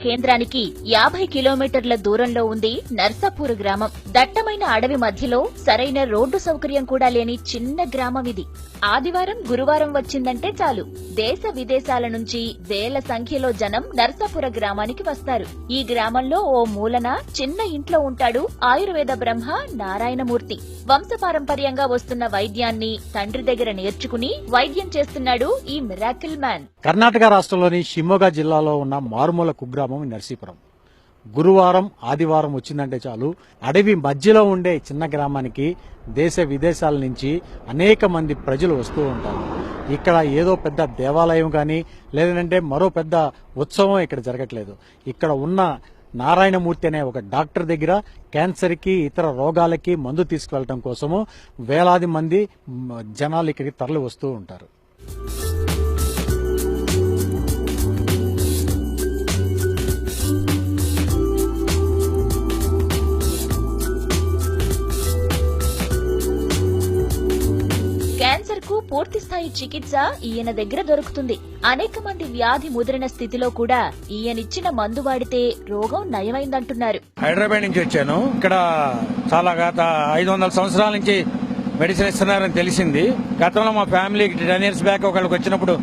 కేంద్రానికి 50 కిలోమీటర్ల దూరంలో ఉంది నర్సాపూర్ గ్రామం. దట్టమైన అడవి మధ్యలో సరైన రోడ్డు సౌకర్యం కూడా లేని చిన్న గ్రామం ఇది. ఆదివారం గురువారం వచ్చిందంటే చాలు దేశ విదేశాల నుంచి వేల సంఖ్యలో జనం నర్సాపుర గ్రామానికి వస్తారు. ఈ గ్రామంలో ఓ మూలన చిన్న ఇంట్లో ఉంటాడు ఆయుర్వేద బ్రహ్మ నారాయణమూర్తి. వంశపారంపర్యంగా వస్తున్న వైద్యాన్ని తండ్రి దగ్గర నేర్చుకుని వైద్యం చేస్తున్నాడు ఈ మిరాకిల్ మ్యాన్. కర్ణాటక రాష్ట్రంలోని షిమోగా జిల్లాలో ఉన్న మారుమూల కుగ్రామం నర్సీపురం. గురువారం ఆదివారం వచ్చిందంటే చాలు అడవి మధ్యలో ఉండే చిన్న గ్రామానికి దేశ విదేశాల నుంచి అనేక మంది ప్రజలు వస్తూ ఉంటారు. ఇక్కడ ఏదో పెద్ద దేవాలయం కానీ లేదంటే మరో పెద్ద ఉత్సవం ఇక్కడ జరగట్లేదు. ఇక్కడ ఉన్న నారాయణమూర్తి అనే ఒక డాక్టర్ దగ్గర క్యాన్సర్కి ఇతర రోగాలకి మందు తీసుకువెళ్ళటం కోసము వేలాది మంది జనాలు ఇక్కడికి తరలి వస్తూ ఉంటారు. క్యాన్సర్ కు పూర్తి స్థాయి చికిత్స ఈయన దగ్గర దొరుకుతుంది. అనేక మంది వ్యాధి ముదిరిన స్థితిలో కూడా ఈయనిచ్చిన మందు వాడితే రోగం నయమైందంటున్నారు. హైదరాబాద్ నుంచి వచ్చాను. ఇక్కడ చాలా గత 500 సంవత్సరాల నుంచి మెడిసిన్ ఇస్తున్నారని తెలిసింది. గతంలో మా ఫ్యామిలీ 10 years బ్యాక్ ఒకళ్ళకి వచ్చినప్పుడు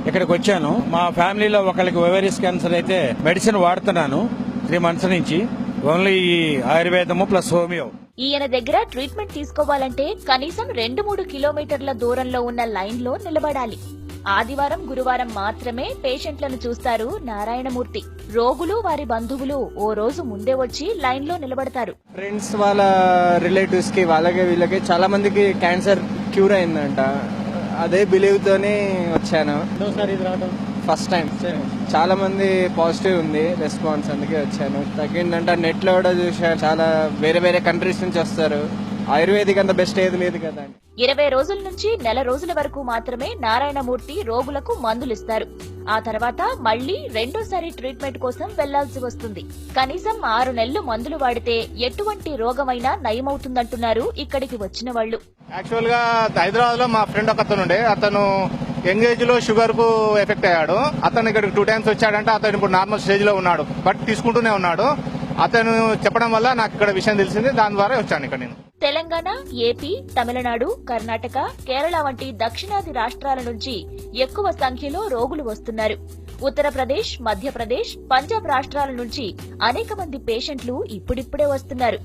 ఇక్కడికి వచ్చాను. మా ఫ్యామిలీలో ఒకళ్ళకి ఓవేరియస్ క్యాన్సర్ అయితే మెడిసిన్ వాడుతున్నాను 3 months నుంచి. ఓన్లీ ఆయుర్వేదము ప్లస్ హోమియో. ఈయన దగ్గర ట్రీట్మెంట్ తీసుకోవాలంటే కనీసం 2-3 కిలోమీటర్ల దూరంలో ఉన్న లైన్ లో నిలబడాలి. ఆదివారం గురువారం మాత్రమే పేషెంట్లను చూస్తారు నారాయణమూర్తి. రోగులు వారి బంధువులు ఓ రోజు ముందే వచ్చి లైన్ లో నిలబడతారు. ఫ్రెండ్స్ వాళ్ళ రిలేటివ్స్ కి వాళ్ళకి వీళ్ళకి చాలా మందికి క్యాన్సర్ క్యూర్ అయిందంట. అదే బిలీవ్ తోనే వచ్చాను. ఫస్ట్ టైం చాలా మంది పాజిటివ్ ఉంది రెస్పాన్స్, అందుకే వచ్చాను. తగ్గిందంట. నెట్ లో కూడా చూసాను, చాలా వేరే వేరే కంట్రీస్ నుంచి వస్తారు. ఆయుర్వేదిక్ అంత బెస్ట్ ఏది లేదు కదా. 20 రోజుల నుంచి నెల రోజుల వరకు మాత్రమే నారాయణమూర్తి రోగులకు మందులిస్తారు. ఆ తర్వాత మళ్లీ రెండోసారి ట్రీట్మెంట్ కోసం వెళ్లాల్సి వస్తుంది. కనీసం 6 నెలలు మందులు వాడితే ఎటువంటి రోగమైనా నయమవుతుందంటున్నారు ఇక్కడికి వచ్చిన వాళ్లు. యాక్చువల్ గా హైదరాబాద్ లో మా ఫ్రెండ్ ఒక అతను యంగ్ ఏజ్ లో షుగర్ కు ఎఫెక్ట్ అయ్యాడు. అతను ఇక్కడికి 2 times వచ్చాడంటే అతను ఇప్పుడు నార్మల్ స్టేజ్ లో ఉన్నాడు, బట్ తీసుకుంటూనే ఉన్నాడు. అతను చెప్పడం వల్ల నాకు ఇక్కడ విషయం తెలిసింది. దాని ద్వారా వచ్చాను ఇక్కడ నేను. తెలంగాణ, ఏపీ, తమిళనాడు, కర్ణాటక, కేరళ వంటి దక్షిణాది రాష్ట్రాల నుంచి ఎక్కువ సంఖ్యలో రోగులు వస్తున్నారు. ఉత్తరప్రదేశ్, మధ్యప్రదేశ్, పంజాబ్ రాష్ట్రాల నుంచి అనేక మంది పేషెంట్లు ఇప్పుడిప్పుడే వస్తున్నారు.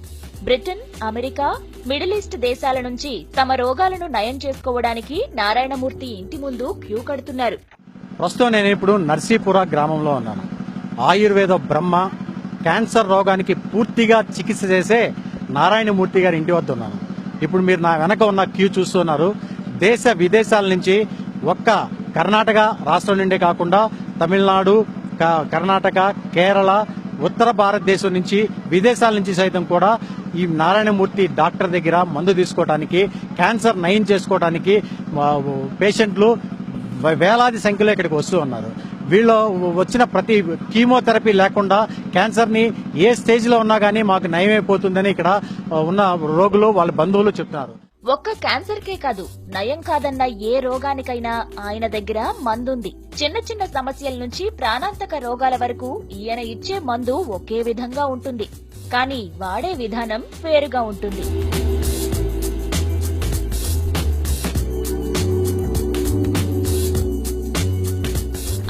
బ్రిటన్, అమెరికా, మిడిల్ ఈస్ట్ దేశాల నుంచి తమ రోగాలను నయం చేసుకోవడానికి నారాయణమూర్తి ఇంటి ముందు క్యూ కడుతున్నారు. ప్రస్తుతం నేను ఇప్పుడు నర్సీపుర గ్రామంలో ఉన్నాను. ఆయుర్వేద బ్రహ్మ క్యాన్సర్ రోగానికి పూర్తిగా చికిత్స చేసే నారాయణమూర్తి గారి ఇంటి వద్ద ఉన్నాను. ఇప్పుడు మీరు నా వెనక ఉన్న క్యూ చూస్తున్నారు. దేశ విదేశాల నుంచి ఒక్క కర్ణాటక రాష్ట్రం నుండే కాకుండా తమిళనాడు, కర్ణాటక, కేరళ, ఉత్తర భారతదేశం నుంచి విదేశాల నుంచి సైతం కూడా ఈ నారాయణమూర్తి డాక్టర్ దగ్గర మందు తీసుకోవడానికి, క్యాన్సర్ నయం చేసుకోవడానికి పేషెంట్లు వేలాది సంఖ్యలో ఇక్కడికి వస్తూ ఉన్నారు. వీళ్ళు వచ్చిన ప్రతి కీమోథెరపీ లేకుండా క్యాన్సర్ ని ఏ స్టేజ్ లో ఉన్నా గానీ మాకు నయమైపోతుందని ఇక్కడ ఉన్న రోగులు వాళ్ళ బంధువులు చెప్తున్నారు. ఒక్క క్యాన్సర్ కే కాదు, నయం కాదన్న ఏ రోగానికైనా ఆయన దగ్గర మందుంది. చిన్న చిన్న సమస్యల నుంచి ప్రాణాంతక రోగాల వరకు ఈయన ఇచ్చే మందు ఒకే విధంగా ఉంటుంది. కానీ వాడే విధానం వేరుగా ఉంటుంది.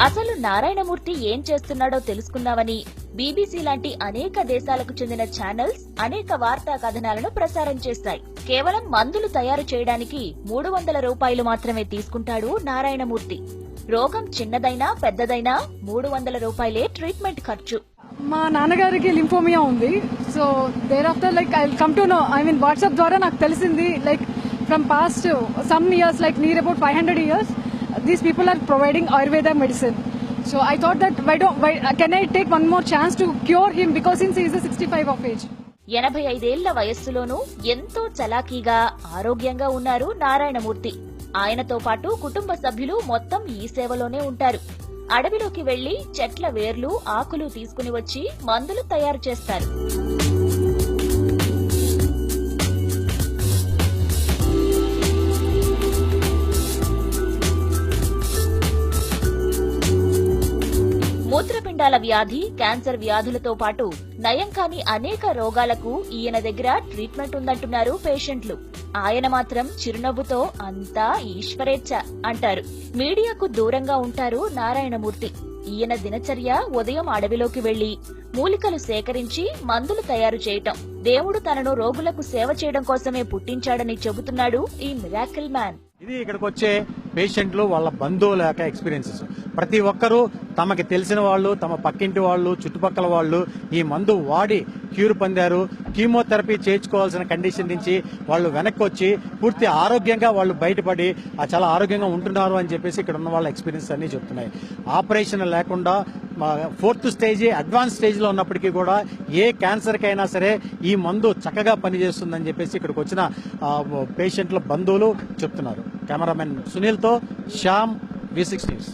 అసలు నారాయణమూర్తి ఏం చేస్తున్నాడో తెలుసుకుందామని బీబీసీ లాంటి అనేక దేశాలకు చెందిన ఛానల్స్ అనేక వార్తా కథనాలను ప్రసారం చేస్తాయి. కేవలం మందులు తయారు చేయడానికి 300 రూపాయలు మాత్రమే తీసుకుంటాడు నారాయణమూర్తి. రోగం చిన్నదైనా పెద్దదైనా 300 రూపాయలే ట్రీట్మెంట్ ఖర్చు. మా నాన్నగారికి లింఫోమియా ఉంది. So there after I come to know, WhatsApp ద్వారా నాకు తెలిసింది, from past some years, near about 500 years, these people are providing Ayurveda medicine. So I thought that can I take one more chance to cure him, because since he is 65 of age. 85 ఏళ్ల వయస్సులోనూ ఎంతో చలాకీగా ఆరోగ్యంగా ఉన్నారు నారాయణమూర్తి. ఆయనతో పాటు కుటుంబ సభ్యులు మొత్తం ఈ సేవలోనే ఉంటారు. అడవిలోకి వెళ్లి చెట్ల వేర్లు, ఆకులు తీసుకుని వచ్చి మందులు తయారు చేస్తారు. మూత్రపిండాల వ్యాధి, క్యాన్సర్ వ్యాధులతో పాటు నయం కాని అనేక రోగాలకు ఈయన దగ్గర ట్రీట్మెంట్ ఉందంటున్నారు పేషెంట్లు. ఆయన మాత్రం చిరునవ్వుతో అంతా ఈశ్వరేచ్ఛ అంటారు. మీడియాకు దూరంగా ఉంటారు నారాయణమూర్తి. ఈయన దినచర్య ఉదయం అడవిలోకి వెళ్లి మూలికలు సేకరించి మందులు తయారు చేయటం. దేవుడు తనను రోగులకు సేవ చేయడం కోసమే పుట్టించాడని చెబుతున్నాడు ఈ మిరాకిల్ మ్యాన్. ఇది ఇక్కడికి వచ్చే పేషెంట్లు, వాళ్ళ బంధువుల యొక్క ఎక్స్పీరియన్సెస్. ప్రతి ఒక్కరూ తమకి తెలిసిన వాళ్ళు, తమ పక్కింటి వాళ్ళు, చుట్టుపక్కల వాళ్ళు ఈ మందు వాడి క్యూర్ పొందారు. కీమోథెరపీ చేయించుకోవాల్సిన కండిషన్ నుంచి వాళ్ళు వెనక్కి వచ్చి పూర్తి ఆరోగ్యంగా వాళ్ళు బయటపడి చాలా ఆరోగ్యంగా ఉంటున్నారు అని చెప్పేసి ఇక్కడ ఉన్న వాళ్ళ ఎక్స్పీరియన్స్ అన్ని చెప్తున్నాయి. ఆపరేషన్ లేకుండా 4th స్టేజ్, అడ్వాన్స్ స్టేజ్ లో ఉన్నప్పటికీ కూడా ఏ క్యాన్సర్ కైనా సరే ఈ మందు చక్కగా పనిచేస్తుందని చెప్పేసి ఇక్కడికి వచ్చిన పేషెంట్ల బంధువులు చెప్తున్నారు. కెమెరామెన్ సునీల్ తో శ్యామ్, V6 న్యూస్.